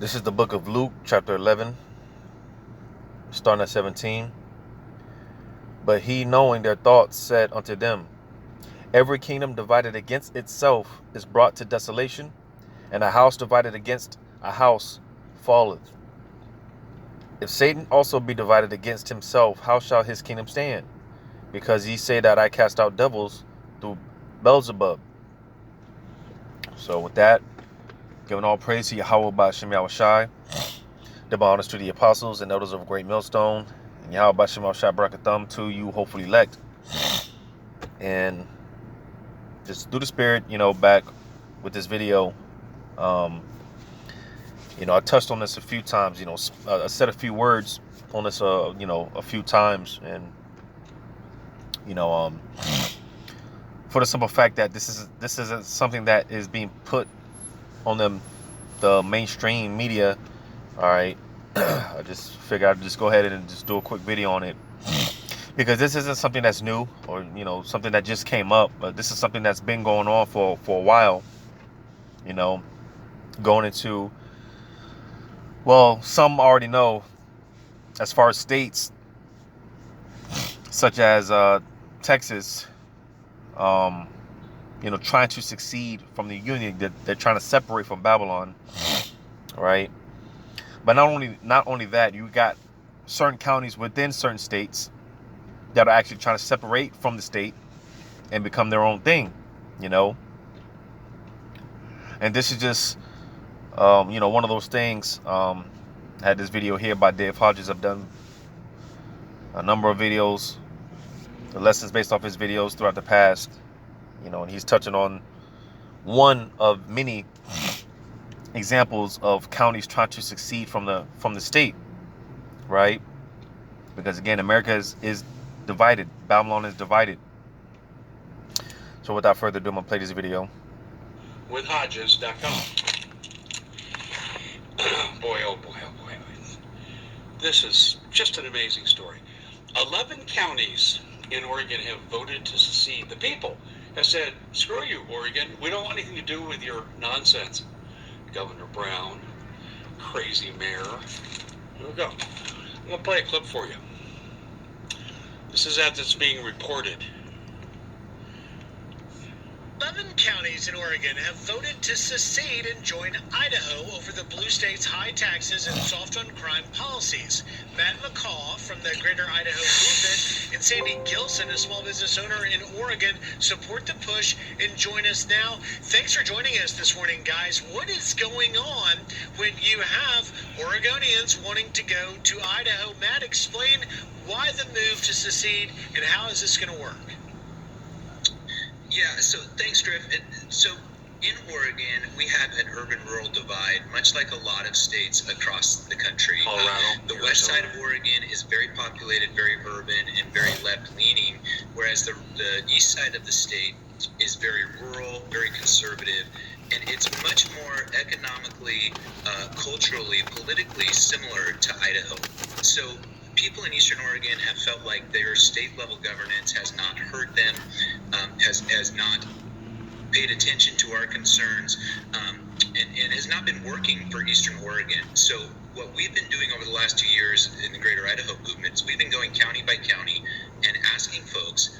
This is the book of Luke, chapter 11, starting at 17. But he, knowing their thoughts, said unto them, Every kingdom divided against itself is brought to desolation, and a house divided against a house falleth. If Satan also be divided against himself, how shall his kingdom stand? Because ye say that I cast out devils through Beelzebub. So with that, giving all praise to Yahweh Ba'Shem Yahushai, double honors to the apostles and elders of a great millstone, and Yahweh Ba'Shem Yahushai Barakathum to you, hopefully elect. And just through the Spirit, back with this video, I touched on this a few times, I said a few words on this, a few times, and, for the simple fact that this isn't something that is being put on the mainstream media. All right. I just figured I'd just go ahead and just do a quick video on it, because this isn't something that's new or, something that just came up, but this is something that's been going on for a while, going into, well, some already know, as far as states such as Texas, trying to secede from the union, that they're trying to separate from Babylon, right? But not only that, you got certain counties within certain states that are actually trying to separate from the state and become their own thing, And this is just, one of those things. I had this video here by Dave Hodges. I've done a number of videos, the lessons based off his videos throughout the past, and he's touching on one of many examples of counties trying to succeed from the state, right? Because again, America is divided. Babylon is divided. So without further ado, I'm gonna play this video. With Hodges.com. Boy, oh boy, oh boy. This is just an amazing story. 11 counties in Oregon have voted to secede. The people have said, screw you, Oregon. We don't want anything to do with your nonsense. Governor Brown, crazy mayor. Here we go. I'm going to play a clip for you. This is as it's being reported. 11 counties in Oregon have voted to secede and join Idaho over the blue state's high taxes and soft on crime policies. Matt McCaw from the Greater Idaho Movement and Sandy Gilson, a small business owner in Oregon, support the push and join us now. Thanks for joining us this morning, guys. What is going on when you have Oregonians wanting to go to Idaho? Matt, explain why the move to secede and how is this going to work? Yeah, so thanks, Griff. So in Oregon, we have an urban-rural divide, much like a lot of states across the country. Colorado. The west side of Oregon is very populated, very urban, and very left-leaning, whereas the east side of the state is very rural, very conservative, and it's much more economically, culturally, politically similar to Idaho. So people in Eastern Oregon have felt like their state-level governance has not heard them, has not paid attention to our concerns, and has not been working for Eastern Oregon. So what we've been doing over the last 2 years in the Greater Idaho Movement is we've been going county by county and asking folks,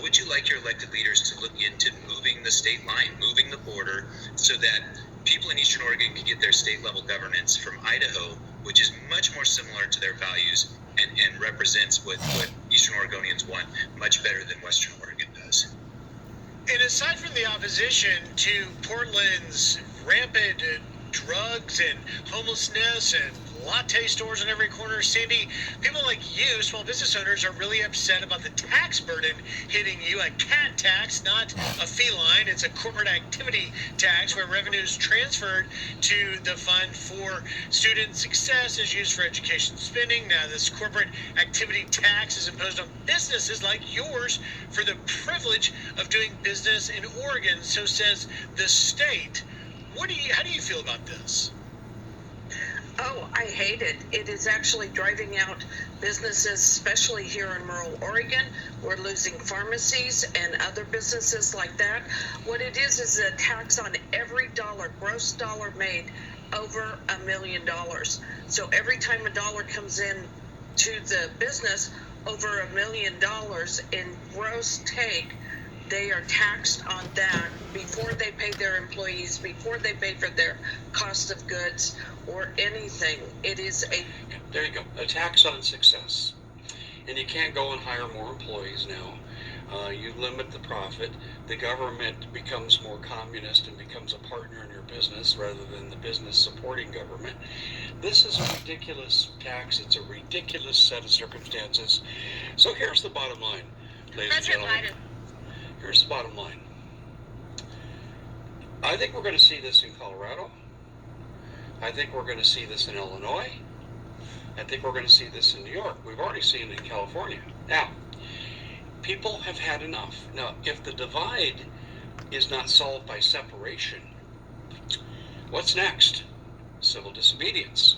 would you like your elected leaders to look into moving the state line, moving the border, so that people in Eastern Oregon can get their state-level governance from Idaho, which is much more similar to their values and represents what Eastern Oregonians want much better than Western Oregon does. And aside from the opposition to Portland's rampant drugs and homelessness and latte stores on every corner, Sandy, people like you, small business owners, are really upset about the tax burden hitting you. A cat tax, not a feline. It's a corporate activity tax where revenue is transferred to the fund for student success is used for education spending. Now this corporate activity tax is imposed on businesses like yours for the privilege of doing business in Oregon, so says the state. How do you feel about this? Oh, I hate it. It is actually driving out businesses, especially here in rural Oregon. We're losing pharmacies and other businesses like that. What it is a tax on every dollar, gross dollar made over $1 million. So every time a dollar comes in to the business over $1 million in gross take, they are taxed on that before they pay their employees, before they pay for their cost of goods or anything. It is a... There you go, a tax on success. And you can't go and hire more employees now. You limit the profit. The government becomes more communist and becomes a partner in your business rather than the business supporting government. This is a ridiculous tax. It's a ridiculous set of circumstances. So here's the bottom line, ladies and gentlemen. Here's the bottom line. I think we're going to see this in Colorado. I think we're going to see this in Illinois. I think we're going to see this in New York. We've already seen it in California. Now, people have had enough. Now, if the divide is not solved by separation, what's next? Civil disobedience.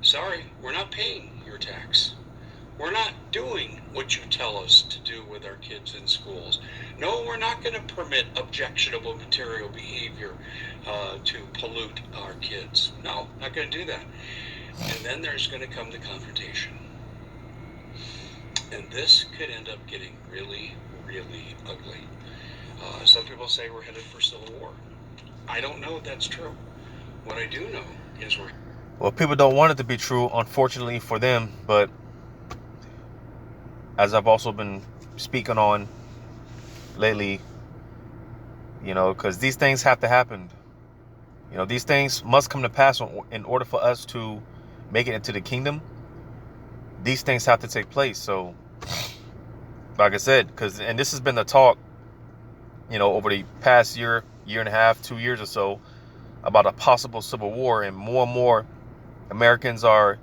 Sorry, we're not paying your tax. We're not doing what you tell us to do with our kids in schools. No, we're not going to permit objectionable material behavior to pollute our kids. No, not going to do that. And then there's going to come the confrontation. And this could end up getting really, really ugly. Some people say we're headed for civil war. I don't know if that's true. What I do know is we're... Well, people don't want it to be true, unfortunately for them, but as I've also been speaking on lately, you know, because these things have to happen. You know, these things must come to pass in order for us to make it into the kingdom. These things have to take place. So, like I said, and this has been the talk, you know, over the past year and a half, 2 years or so, about a possible civil war, and more Americans are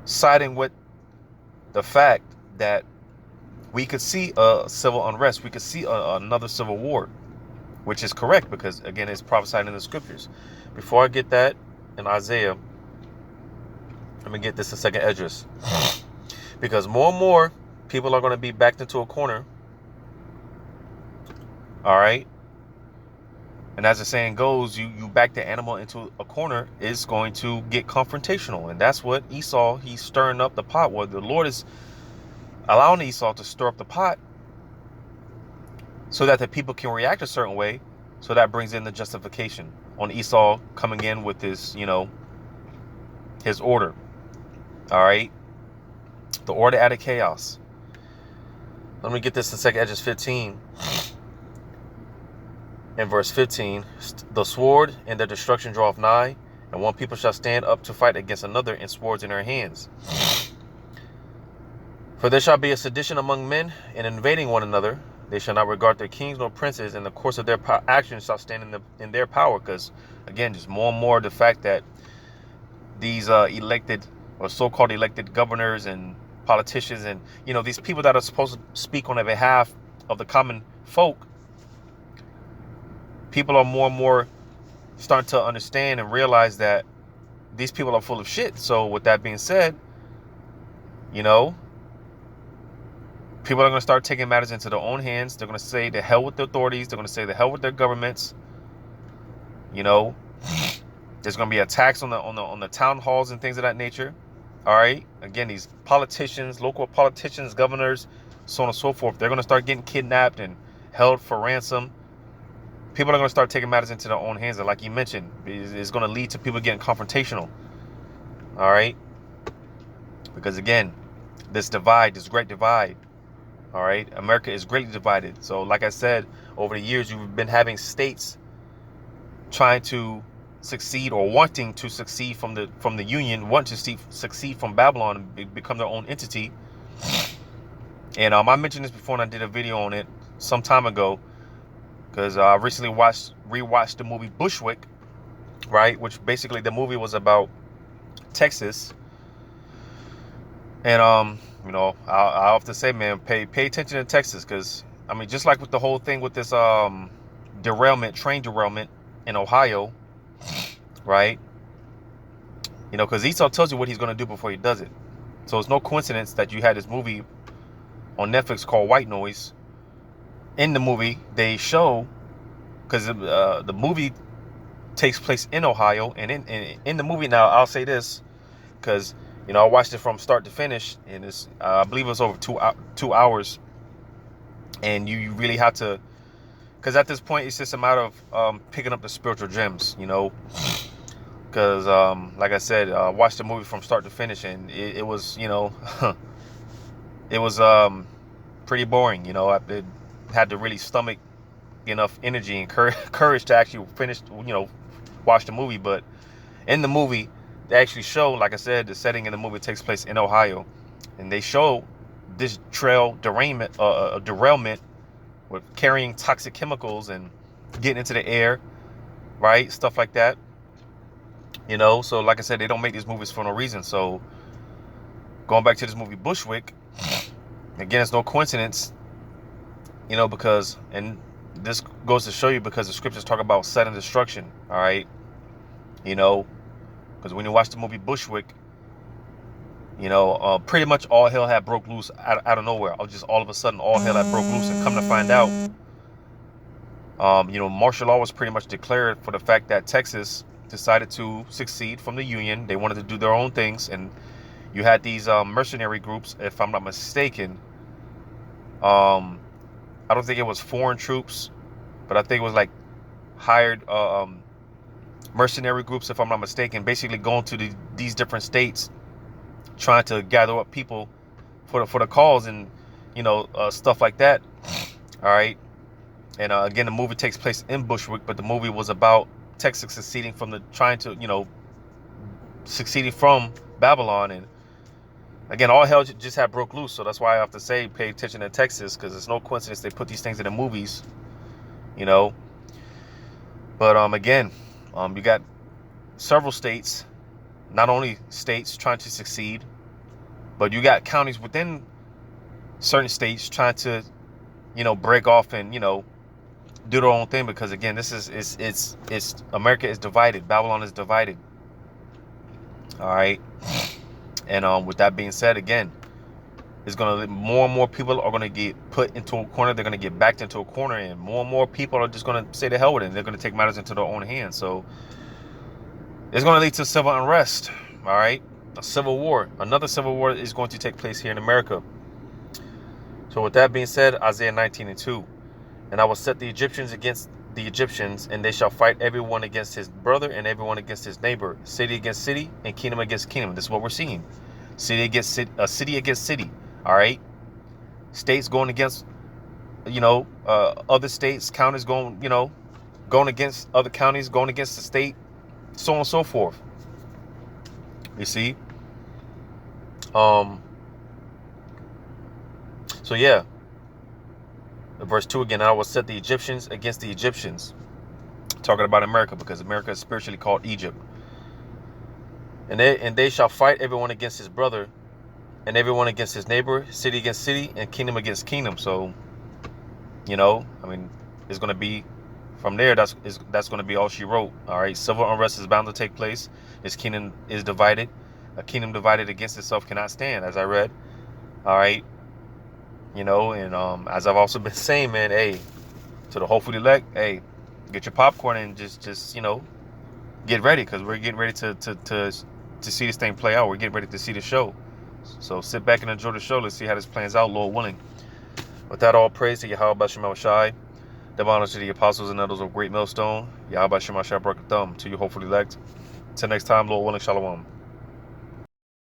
siding with the fact that we could see a civil unrest. We could see another civil war, which is correct because, again, it's prophesied in the scriptures. Before I get that in Isaiah, let me get this in Second Esdras, because more and more people are going to be backed into a corner. All right. And as the saying goes, you back the animal into a corner, is going to get confrontational. And that's what Esau, he's stirring up the pot. Well, the Lord is allowing Esau to stir up the pot so that the people can react a certain way. So that brings in the justification on Esau coming in with his, you know, his order. All right. The order out of chaos. Let me get this in 2 Esdras 15. In verse 15, the sword and their destruction draweth nigh, and one people shall stand up to fight against another, and swords in their hands. For there shall be a sedition among men, and invading one another. They shall not regard their kings nor princes, and the course of their actions shall stand in their power. Because, again, just more and more the fact that these elected or so-called elected governors and politicians and, you know, these people that are supposed to speak on the behalf of the common folk, people are more and more starting to understand and realize that these people are full of shit. So with that being said, you know, people are going to start taking matters into their own hands. They're going to say the hell with the authorities. They're going to say the hell with their governments. You know, there's going to be attacks on the town halls and things of that nature. All right. Again, these politicians, local politicians, governors, so on and so forth, they're going to start getting kidnapped and held for ransom. People are going to start taking matters into their own hands. And like you mentioned, it's going to lead to people getting confrontational. All right. Because, again, this divide, this great divide. All right. America is greatly divided. So, like I said, over the years, you've been having states trying to succeed or wanting to succeed from the Union, wanting to succeed from Babylon and become their own entity. And I mentioned this before, and I did a video on it some time ago. Because I recently rewatched the movie Bushwick, right? Which basically the movie was about Texas. And, you know, I often say, man, pay attention to Texas. Because, I mean, just like with the whole thing with this train derailment in Ohio, right? You know, because Esau tells you what he's going to do before he does it. So it's no coincidence that you had this movie on Netflix called White Noise. In the movie, they show, because the movie takes place in Ohio. And in the movie, now I'll say this, because I watched it from start to finish, and it's I believe it was over 2 hours, and you really have to, because at this point it's just a matter of picking up the spiritual gems, because like I said, watched the movie from start to finish, and it was it was pretty boring. I had to really stomach enough energy and courage to actually finish, watch the movie. But in the movie, they actually show, like I said, the setting in the movie takes place in Ohio, and they show this trail derailment with carrying toxic chemicals and getting into the air, right? Stuff like that. So like I said, they don't make these movies for no reason. So going back to this movie Bushwick, again, it's no coincidence, because, and this goes to show you, because the scriptures talk about sudden destruction, all right? Because when you watch the movie Bushwick, pretty much all hell had broke loose out of nowhere. Just all of a sudden, all hell had broke loose, and come to find out, martial law was pretty much declared for the fact that Texas decided to secede from the Union. They wanted to do their own things, and you had these mercenary groups, if I'm not mistaken. I don't think it was foreign troops, but I think it was like hired mercenary groups, if I'm not mistaken, basically going to these different states, trying to gather up people for the cause, and stuff like that. All right. And again, the movie takes place in Bushwick, but the movie was about Texas succeeding from succeeding from Babylon. And again, all hell just had broke loose. So that's why I have to say, pay attention to Texas, because it's no coincidence they put these things in the movies, But again, you got several states, not only states trying to succeed, but you got counties within certain states trying to, break off and, do their own thing. Because again, this it's America is divided. Babylon is divided. All right. And with that being said, again, it's more and more people are gonna get put into a corner. They're gonna get backed into a corner, and more people are just gonna say the hell with it. And they're gonna take matters into their own hands. So it's gonna lead to civil unrest. All right, a civil war. Another civil war is going to take place here in America. So with that being said, Isaiah 19:2, and I will set the Egyptians against the Egyptians, and they shall fight everyone against his brother and everyone against his neighbor, city against city, and kingdom against kingdom. This is what we're seeing. City against city. All right. States going against, other states, counties going against other counties, going against the state, so on and so forth. You see? So yeah. Verse 2 again, I will set the Egyptians against the Egyptians. Talking about America, because America is spiritually called Egypt. And they shall fight everyone against his brother, and everyone against his neighbor, city against city, and kingdom against kingdom. So, it's going to be, from there, that's going to be all she wrote. All right, civil unrest is bound to take place. His kingdom is divided. A kingdom divided against itself cannot stand, as I read. All right. And as I've also been saying, man, hey, to the hopefully elect, hey, get your popcorn and just get ready, because we're getting ready to see this thing play out. We're getting ready to see the show. So sit back and enjoy the show. Let's see how this plans out, Lord willing. With that, all praise to Yahweh Shema Shai. The honors to the apostles and elders of Great Millstone. Yahweh Shema Shai Barak Thumb. To you hopefully elect. Till next time, Lord willing, Shalom.